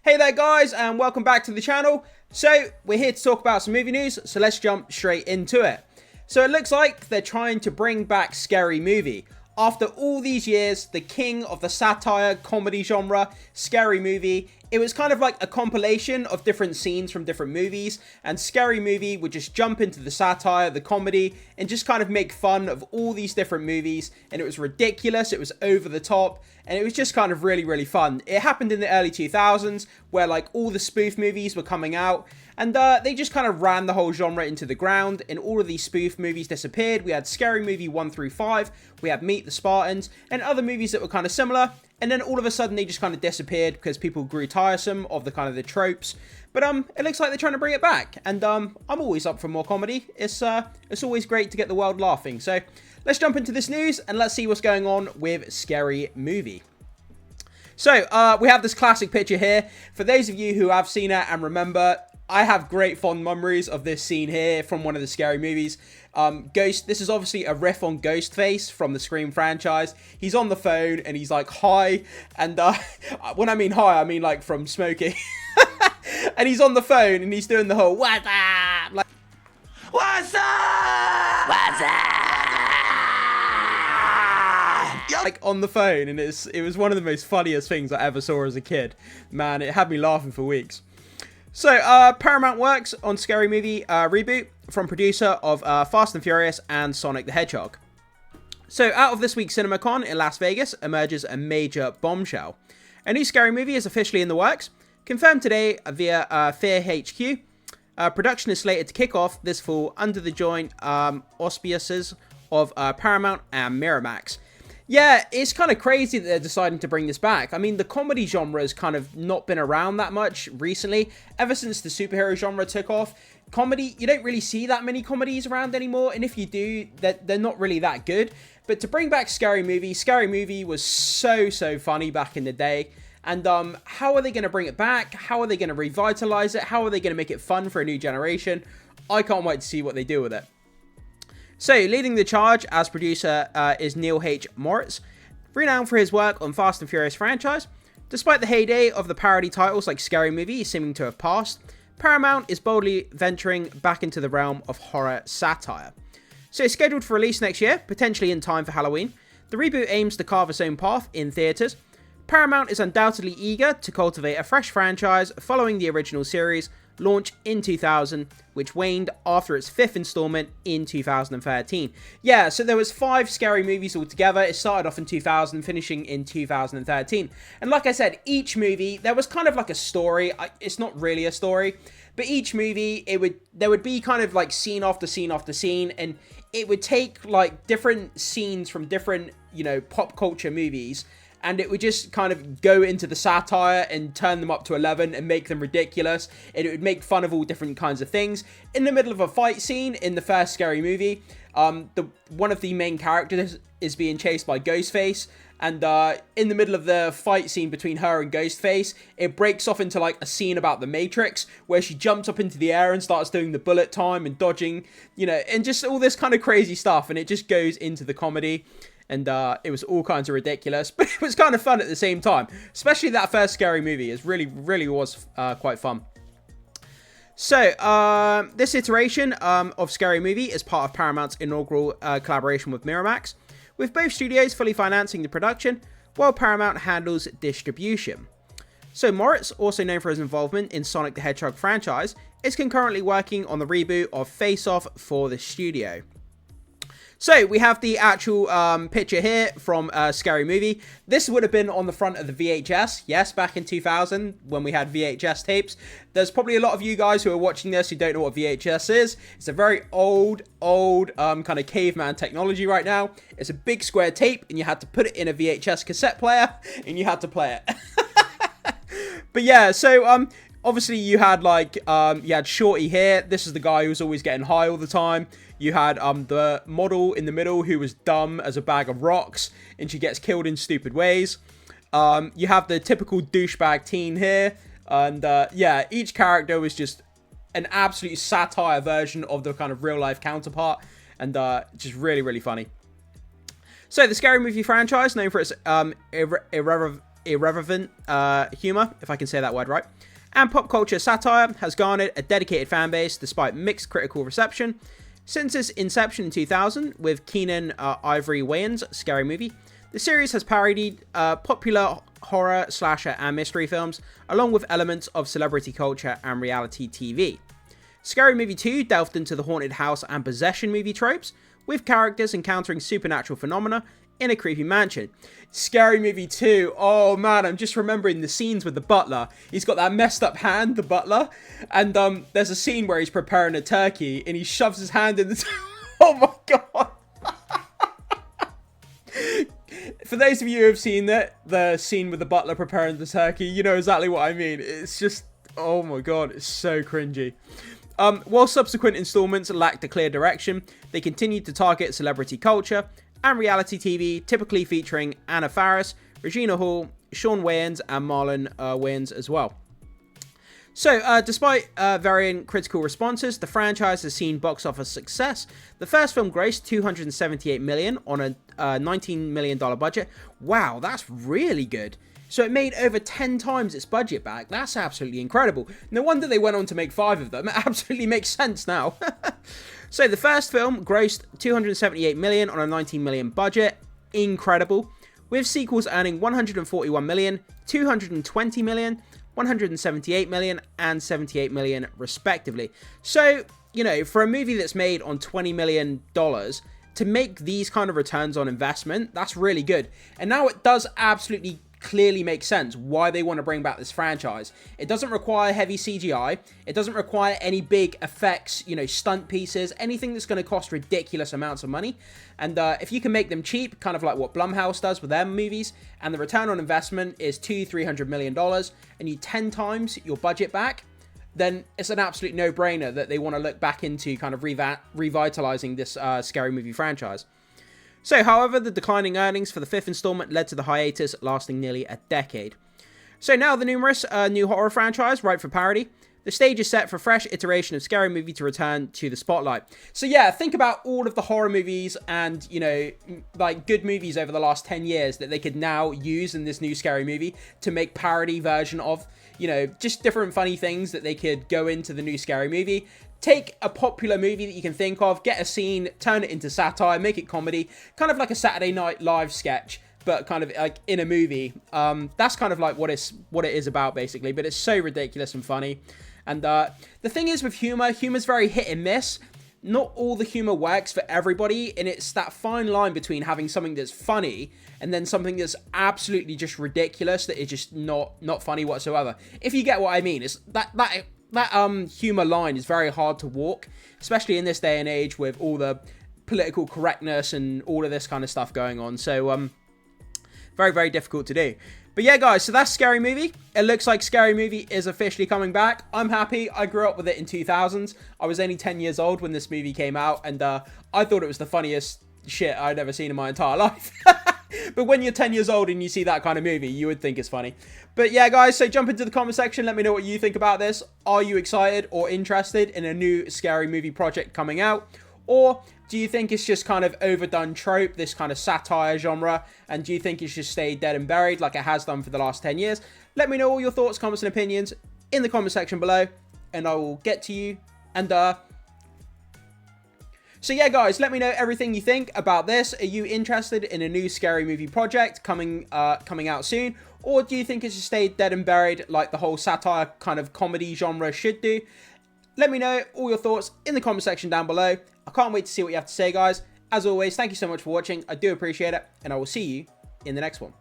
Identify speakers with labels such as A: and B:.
A: Hey there guys, and welcome back to the channel. So we're here to talk about some movie news, so let's jump straight into it. So it looks like they're trying to bring back Scary Movie. After all these years, the king of the satire comedy genre, Scary Movie, it was kind of like a compilation of different scenes from different movies, and Scary Movie would just jump into the satire, the comedy, and just kind of make fun of all these different movies, and it was ridiculous, it was over the top, and it was just kind of really fun. It happened in the early 2000s, where like all the spoof movies were coming out, and they just kind of ran the whole genre into the ground, and all of these spoof movies disappeared. We had Scary Movie 1 through 5, we had Meet the Spartans, and other movies that were kind of similar, and then all of a sudden they just kind of disappeared because people grew tiresome of the kind of the tropes. But it looks like they're trying to bring it back, and I'm always up for more comedy. It's always great to get the world laughing. So let's jump into this news and let's see what's going on with Scary Movie. So we have this classic picture here. For those of you who have seen it and remember, I have great fond memories of this scene here from one of the Scary Movies. This is obviously a riff on Ghostface from the Scream franchise. He's on the phone and he's like high, and when I mean high, I mean like from smoking. And he's on the phone and he's doing the whole "What's up?" Like, "What's up? What's up?" Like on the phone, and it was one of the most funniest things I ever saw as a kid. Man, it had me laughing for weeks. So, Paramount works on Scary Movie reboot from producer of Fast and Furious and Sonic the Hedgehog. So, out of this week's CinemaCon in Las Vegas emerges a major bombshell. A new Scary Movie is officially in the works, confirmed today via Fear HQ. Production is slated to kick off this fall under the joint auspices of Paramount and Miramax. Yeah, it's kind of crazy that they're deciding to bring this back. I mean, the comedy genre has kind of not been around that much recently. Ever since the superhero genre took off, comedy, you don't really see that many comedies around anymore. And if you do, they're not really that good. But to bring back Scary Movie was so funny back in the day. And how are they going to bring it back? How are they going to revitalize it? How are they going to make it fun for a new generation? I can't wait to see what they do with it. So, leading the charge as producer is Neil H. Moritz, renowned for his work on Fast and Furious franchise. Despite the heyday of the parody titles like Scary Movie seeming to have passed, Paramount is boldly venturing back into the realm of horror satire. So, it's scheduled for release next year, potentially in time for Halloween. The reboot aims to carve its own path in theatres. Paramount is undoubtedly eager to cultivate a fresh franchise following the original series launch in 2000, which waned after its fifth installment in 2013. Yeah, so there was 5 Scary Movies altogether. It started off in 2000, finishing in 2013. And like I said, each movie, there was kind of like a story. It's not really a story, but each movie, there would be kind of like scene after scene after scene, and it would take like different scenes from different, pop culture movies, and it would just kind of go into the satire and turn them up to 11 and make them ridiculous. And it would make fun of all different kinds of things. In the middle of a fight scene in the first Scary Movie, one of the main characters is being chased by Ghostface. And in the middle of the fight scene between her and Ghostface, it breaks off into like a scene about the Matrix, where she jumps up into the air and starts doing the bullet time and dodging, and just all this kind of crazy stuff. And it just goes into the comedy. And it was all kinds of ridiculous, but it was kind of fun at the same time. Especially that first Scary Movie. It really was quite fun. So, this iteration of Scary Movie is part of Paramount's inaugural collaboration with Miramax, with both studios fully financing the production, while Paramount handles distribution. So, Moritz, also known for his involvement in Sonic the Hedgehog franchise, is concurrently working on the reboot of Face Off for the studio. So, we have the actual picture here from Scary Movie. This would have been on the front of the VHS. Yes, back in 2000, when we had VHS tapes. There's probably a lot of you guys who are watching this who don't know what VHS is. It's a very old kind of caveman technology right now. It's a big square tape, and you had to put it in a VHS cassette player, and you had to play it. But yeah, so obviously you had you had Shorty here. This is the guy who was always getting high all the time. You had the model in the middle who was dumb as a bag of rocks, and she gets killed in stupid ways. You have the typical douchebag teen here, and yeah, each character was just an absolute satire version of the kind of real life counterpart, and just really funny. So the Scary Movie franchise, known for its irreverent humor, if I can say that word right, and pop culture satire has garnered a dedicated fan base despite mixed critical reception. Since its inception in 2000 with Keenan Ivory Wayans' Scary Movie, the series has parodied popular horror, slasher, and mystery films, along with elements of celebrity culture and reality TV. Scary Movie 2 delved into the haunted house and possession movie tropes, with characters encountering supernatural phenomena in a creepy mansion. Scary Movie 2, oh man, I'm just remembering the scenes with the butler. He's got that messed up hand, the butler, and there's a scene where he's preparing a turkey and he shoves his hand in the oh my god. For those of you who have seen the scene with the butler preparing the turkey, you know exactly what I mean. It's just, oh my god, it's so cringy. While subsequent installments lacked a clear direction, they continued to target celebrity culture and reality TV, typically featuring Anna Faris, Regina Hall, Shawn Wayans, and Marlon Wayans as well. So, despite varying critical responses, the franchise has seen box office success. The first film grossed $278 million on a $19 million budget. Wow, that's really good. So it made over 10 times its budget back. That's absolutely incredible. No wonder they went on to make 5 of them. It absolutely makes sense now. So the first film grossed $278 million on a $19 million budget. Incredible. With sequels earning $141 million, $220 million, $178 million, and $78 million respectively. So, you know, for a movie that's made on $20 million, to make these kind of returns on investment, that's really good. And now it does absolutely clearly makes sense why they want to bring back this franchise. It doesn't require heavy CGI. It doesn't require any big effects, you know, stunt pieces, anything that's going to cost ridiculous amounts of money. And if you can make them cheap, kind of like what Blumhouse does with their movies, and the return on investment is $200-300 million, and you 10 times your budget back, then it's an absolute no-brainer that they want to look back into kind of revitalizing this Scary Movie franchise. So, however, the declining earnings for the 5th installment led to the hiatus lasting nearly a decade. So now the numerous new horror franchise ripe for parody. The stage is set for a fresh iteration of Scary Movie to return to the spotlight. So yeah, think about all of the horror movies and, you know, like good movies over the last 10 years that they could now use in this new Scary Movie to make parody version of, you know, just different funny things that they could go into the new Scary Movie. Take a popular movie that you can think of, get a scene, turn it into satire, make it comedy, kind of like a Saturday Night Live sketch, but kind of like in a movie. That's kind of like what it is about, basically, but it's so ridiculous and funny. And the thing is with humor's very hit and miss. Not all the humor works for everybody, and it's that fine line between having something that's funny and then something that's absolutely just ridiculous that is just not funny whatsoever. If you get what I mean, it's that humor line is very hard to walk, especially in this day and age with all the political correctness and all of this kind of stuff going on. So very, very difficult to do. But yeah, guys, so that's Scary Movie. It looks like Scary Movie is officially coming back. I'm happy. I grew up with it in 2000s. I was only 10 years old when this movie came out, and I thought it was the funniest shit I'd ever seen in my entire life. But when you're 10 years old and you see that kind of movie, you would think it's funny. But yeah, guys, so jump into the comment section. Let me know what you think about this. Are you excited or interested in a new Scary Movie project coming out? Or do you think it's just kind of overdone trope, this kind of satire genre? And do you think it should stay dead and buried like it has done for the last 10 years? Let me know all your thoughts, comments, and opinions in the comment section below. And I will get to you. And so yeah, guys, let me know everything you think about this. Are you interested in a new Scary Movie project coming out soon? Or do you think it should stay dead and buried like the whole satire kind of comedy genre should do? Let me know all your thoughts in the comment section down below. I can't wait to see what you have to say, guys. As always, thank you so much for watching. I do appreciate it, and I will see you in the next one.